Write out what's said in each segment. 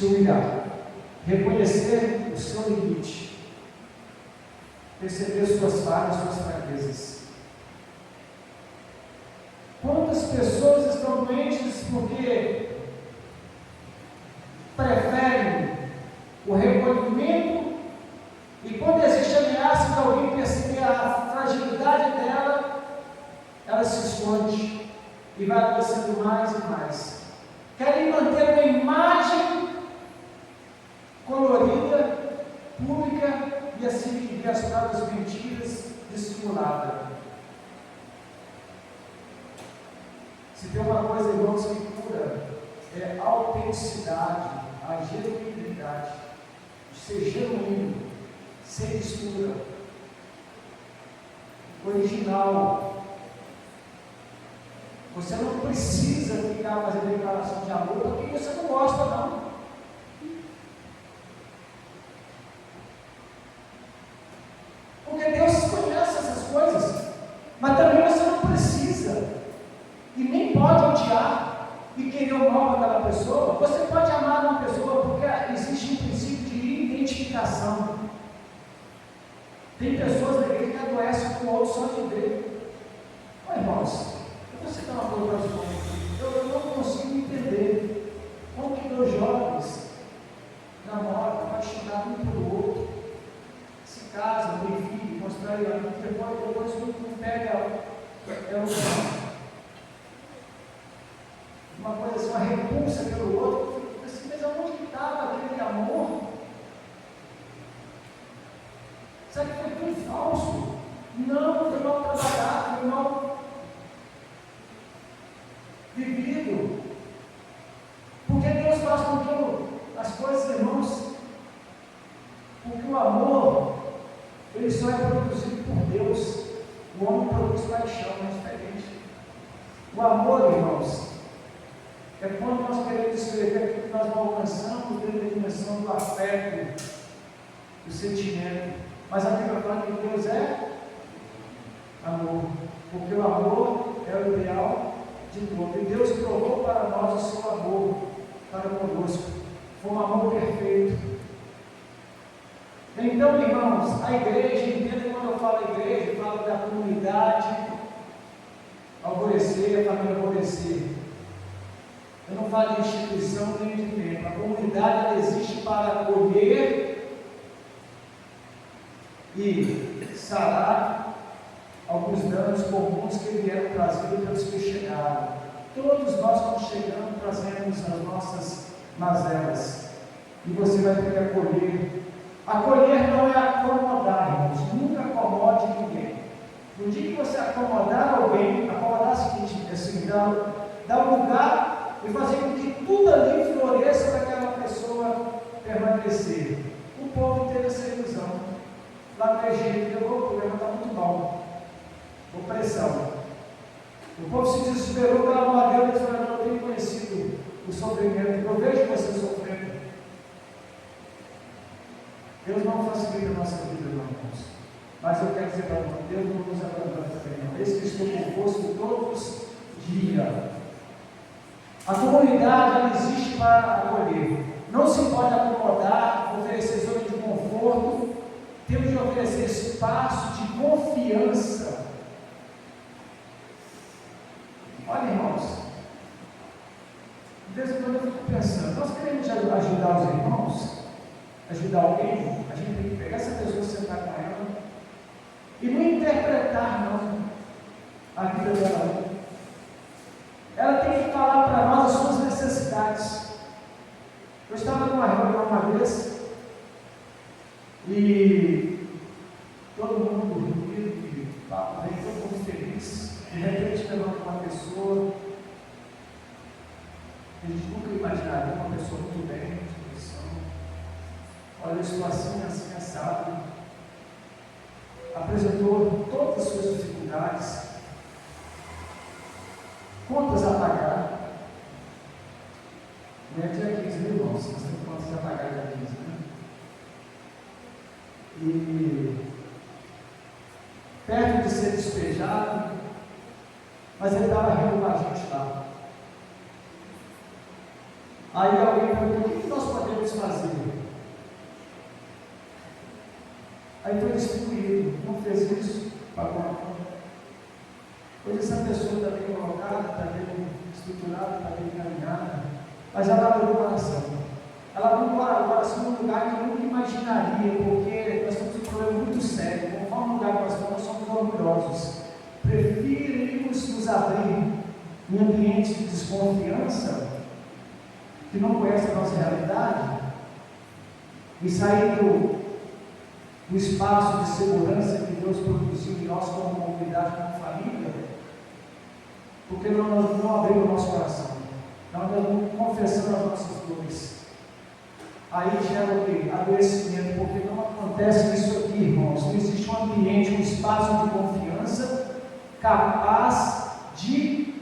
se humilhar, reconhecer o seu limite, perceber suas falhas, suas fraquezas. Quantas pessoas estão doentes porque preferem o recolhimento, e quando existe ameaça de alguém perceber a fragilidade dela, ela se esconde e vai adoecendo mais e mais. Querem manter uma imagem colorida, pública, e assim viver as próprias mentiras dissimuladas. Se tem uma coisa, irmãos, que cura, é a autenticidade, a genuinidade, ser genuíno, sem mistura, original. Você não precisa ficar fazendo declaração de amor porque você não gosta, não. Porque Deus conhece essas coisas, mas também você não precisa e nem pode odiar e querer o mal daquela pessoa. Você pode amar uma pessoa porque existe um princípio de identificação. Tem pessoas na igreja que adoecem com o outro só de ver. Ô irmãos, eu vou citar uma coisa para vocês. Eu não consigo entender como que dois jovens namoram, apaixonados um pelo outro, se casam, têm filho, constroem a vida, depois um pega uma coisa assim, uma repulsa pelo outro. Eu fico assim, mas aonde que estava aquele amor? Será que foi tão falso? Não, foi mal trabalhado, foi mal vivido. Porque Deus faz com que as coisas, irmãos, porque o amor, ele só é produzido por Deus. O homem produz paixão, é diferente. O amor, irmãos, é quando nós queremos descrever aquilo que nós não alcançamos dentro da dimensão do afeto, do sentimento. Mas a Bíblia fala que Deus é amor, porque o amor é o ideal de todo. E Deus provou para nós o seu amor para conosco. Foi um amor perfeito. Então, irmãos, a igreja, entenda quando eu falo igreja, eu falo da comunidade, alvorecer, a família alvorecer. Eu não falo de instituição nem de tempo. A comunidade, ela existe para acolher e sarar alguns danos comuns que vieram trazidos pelos que chegaram. Todos nós, quando chegamos, trazemos as nossas mazelas, e você vai ter que acolher. Acolher não é acomodar, irmãos. Nunca acomode ninguém. No dia que você acomodar alguém, acomodar é o seguinte, assim, dar um lugar e fazer com que tudo ali floresça para aquela pessoa permanecer. O povo teve essa ilusão. Lá no Egito, o problema está muito bom. Opressão. O povo se desesperou pela amor a Deus, mas não tem conhecido o sofrimento. Eu vejo você sofrendo. Deus não facilita a nossa vida, irmãos. Mas eu quero dizer para nós, Deus não nos abandona também, não. Esse que estou convosco todos os dias. A comunidade, ela existe para acolher. Não se pode acomodar, oferecer zona de conforto. Temos de oferecer espaço de confiança. Olha, irmãos, de vez em quando eu fico pensando, nós queremos ajudar os irmãos, ajudar alguém, a gente tem que pegar essa pessoa, sentar com ela e não interpretar não a vida dela. Ela tem que falar para nós as suas necessidades. Eu estava numa reunião uma vez e todo mundo reunido, e todo mundo feliz. De repente levanta uma pessoa, a gente nunca imaginaria uma pessoa muito bem, de disposição. Olha, eu estou assim, assado. Apresentou todas as suas dificuldades, contas a pagar. Não é dia 15, viu, irmãos? Nós temos contas a pagar dia 15, né? E perto de ser despejado, mas ele estava rindo com a gente lá. Aí alguém perguntou: o que nós podemos fazer? Aí foi distribuído, não fez isso, pagou a conta. Hoje essa pessoa está bem colocada, está bem estruturada, está bem encaminhada, mas ela abriu o coração. Ela abriu o coração num lugar que eu nunca imaginaria, porque nós temos um problema muito sério. Conforme o lugar que nós estamos, nós somos orgulhosos. Preferimos nos abrir em ambientes de desconfiança, que não conhecem a nossa realidade, e sair do espaço de segurança que Deus produziu em nós como comunidade, como família, porque nós não abrimos o nosso coração, nós não confessamos as nossas dores. Aí gera o quê? Adoecimento, porque não acontece isso aqui, irmãos. Não existe um ambiente, um espaço de confiança capaz de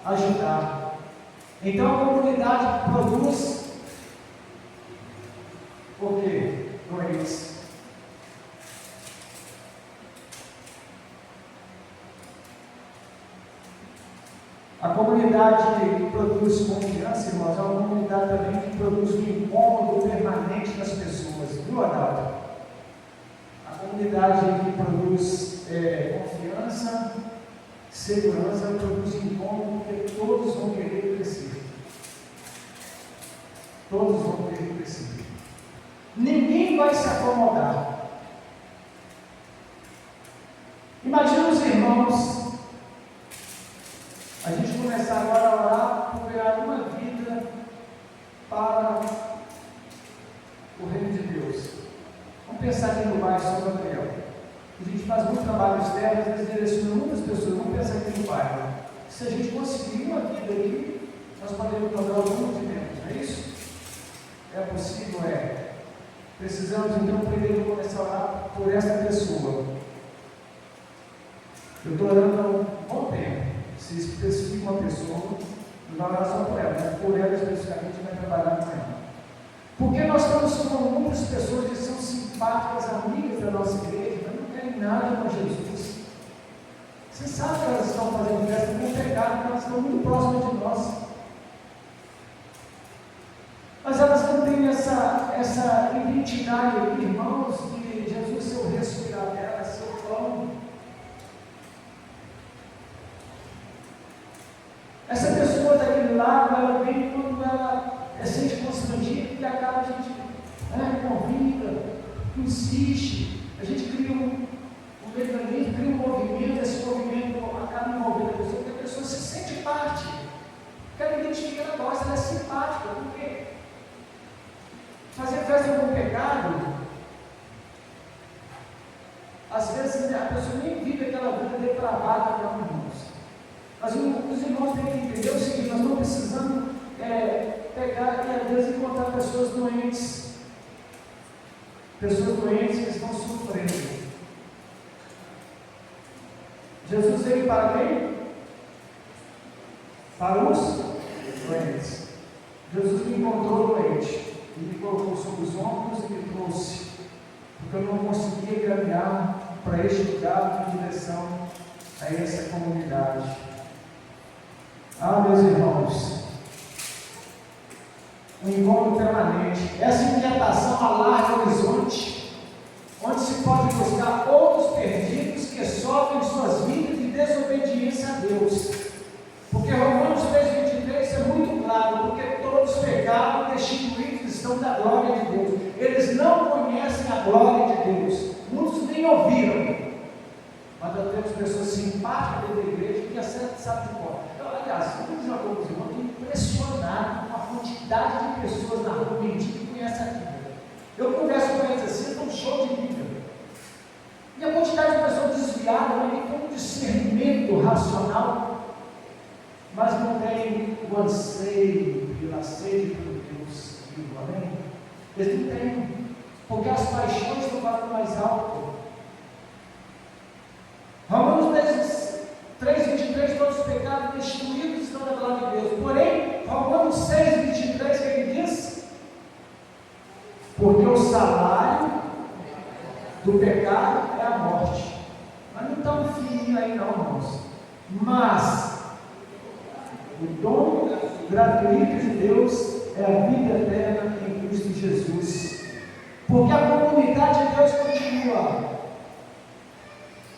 ajudar. Então a comunidade produz o quê? Doença. A comunidade que produz confiança, irmãos, é uma comunidade também que produz um incômodo permanente das pessoas, viu, Adalto? A comunidade que produz confiança, segurança, produz incômodo, porque todos vão querer crescer. Todos vão querer crescer. Ninguém vai se acomodar. Imagina os irmãos. A gente começar agora a orar por ganhar uma vida para o reino de Deus. Vamos pensar aqui no bairro São Gabriel. A gente faz muito trabalho externo, às vezes direciona muitas pessoas. Vamos pensar aqui no bairro. Se a gente conseguir uma vida aqui, nós podemos dobrar o número de membros, não é isso? É possível? É. Precisamos então primeiro começar a orar por essa pessoa. Eu estou orando há um bom tempo. Se especifica uma pessoa, não vai orar só por ela, mas por ela especificamente vai trabalhar com ela. Porque nós estamos com muitas pessoas que são simpáticas, amigas da nossa igreja, mas não querem nada com Jesus. Você sabe que elas estão fazendo festa com pecado, porque elas estão muito próximas de nós. Mas elas não têm essa identidade aqui, irmãos, de Jesus ser o respirar dela, ser o pão. Essa pessoa daquele lado, ela vem quando ela se sente constrangida, porque acaba a gente convida, insiste, a gente cria um mecanismo, cria um movimento, esse movimento acaba envolvendo a pessoa, porque a pessoa se sente parte, porque ela identifica, ela gosta, ela é simpática, porque fazer festa com pecado, às vezes a pessoa nem vive aquela vida depravada, não, irmãos. Mas os irmãos têm que entender o seguinte: nós estamos precisando pegar e às vezes encontrar pessoas doentes que estão sofrendo. Jesus veio para quem? Para os doentes. Jesus me encontrou doente e me colocou sobre os ombros e me trouxe, porque eu não conseguia caminhar para este lugar em direção a essa comunidade. Ah, meus irmãos, um encontro permanente, essa inquietação alarga o horizonte, onde se pode buscar outros perdidos que sofrem suas vidas de desobediência a Deus. Porque Romanos 3,23 é muito claro: porque todos pecaram, destituídos estão da glória de Deus. Eles não conhecem a glória de Deus, muitos nem ouviram. Mas nós temos pessoas simpáticas dentro da igreja que acertam, sabe de qual. Aliás, vou dizer uma coisa, irmão, estou impressionado com a quantidade de pessoas na rua mendiga que conhecem a Bíblia. Eu converso com eles assim, estou um show de Bíblia. E a quantidade de pessoas desviadas, não tem um discernimento racional, mas não tem o anseio pela sede pelo Deus vivo, amém? Eles não têm, porque as paixões estão falando mais alto. Romanos 3,23, todos os pecados destruídos estão da glória de Deus. Porém, Romanos 6,23, que ele diz? Porque o salário do pecado é a morte. Mas não está um fim aí não, irmãos. Mas o dom gratuito de Deus é a vida eterna em Cristo Jesus. Porque a comunidade de Deus continua.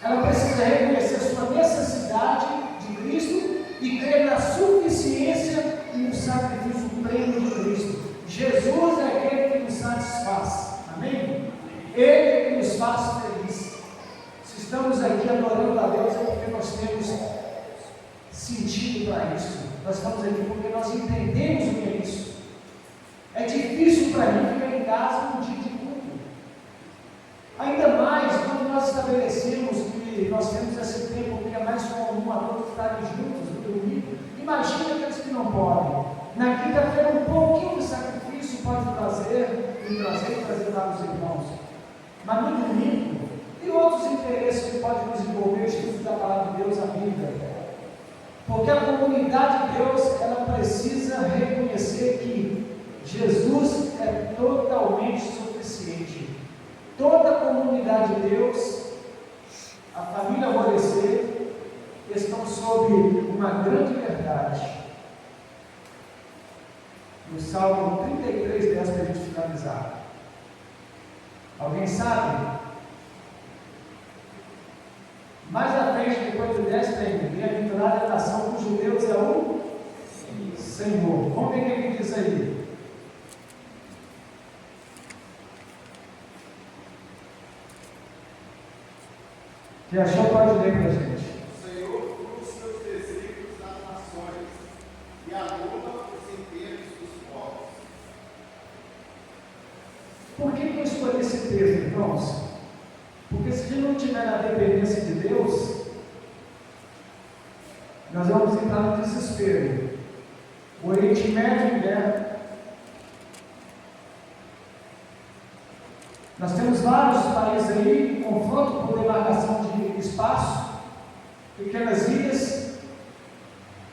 Ela precisa reconhecer sua necessidade de Cristo e crer na suficiência e no sacrifício pleno de Cristo. Jesus é aquele que nos satisfaz. Amém? Ele é que nos faz feliz. Se estamos aqui adorando a Deus é porque nós temos sentido para isso. Nós estamos aqui porque nós entendemos o que é isso. É difícil para mim ficar em casa no dia de culto. Ainda mais quando nós estabelecemos que nós temos esse tempo que é mais comum a todos estarem juntos no domingo. Imagina aqueles que não podem. Na quinta-feira um pouquinho de sacrifício pode trazer para os irmãos. Mas no domingo, e outros interesses que podem nos envolver, o estudo da palavra de Deus, a Bíblia. Porque a comunidade de Deus, ela precisa reconhecer que Jesus é totalmente suficiente. Toda a comunidade de Deus, a família Amorecer, estão sob uma grande verdade. No Salmo 33, 10, para a gente finalizar. Alguém sabe? Mais à frente, depois do 10, tem bem-aventurada a nação cujo Deus é o Senhor. Vamos ver o que ele diz aí. Quem achou pode ler para a gente. O Senhor cura os seus desígnios das nações e anula os inteiros dos povos. Por que eu escolhi esse texto, irmãos? Porque se a gente não estiver na dependência de Deus, nós vamos entrar no desespero. O Oriente Médio em guerra. Nós temos vários países aí em confronto por demarcação de espaço, pequenas ilhas,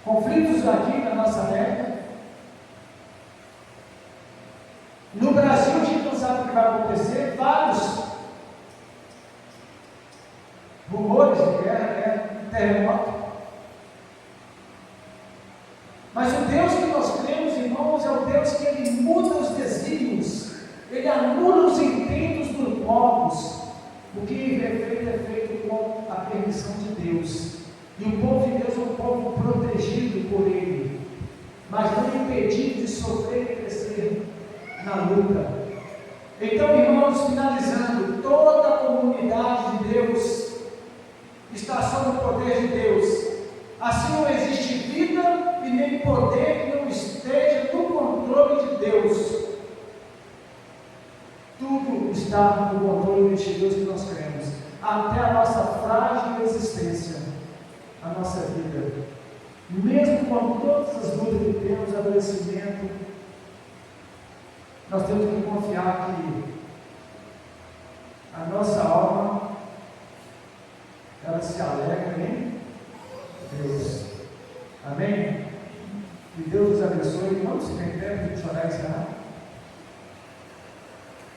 conflitos aqui na nossa América. No Brasil a gente não sabe o que vai acontecer, vários rumores de guerra, terremoto. Mas o Deus que nós cremos, irmãos, é o Deus que Ele muda os desígnios, Ele anula os intentos dos povos. O que é feito com a permissão de Deus. E o povo de Deus é um povo protegido por Ele, mas não impedido de sofrer e crescer na luta. Então, irmãos, finalizando, toda a comunidade de Deus está sob o poder de Deus. Assim não existe vida e nem poder que não esteja no controle de Deus. Tudo está no controle deste Deus que nós cremos, até a nossa frágil existência, a nossa vida. Mesmo com todas as lutas que temos, adoecimento, nós temos que confiar que a nossa alma, ela se alegra em Deus. Amém? Que Deus nos abençoe. Vamos se meter para a gente orar e encerrar.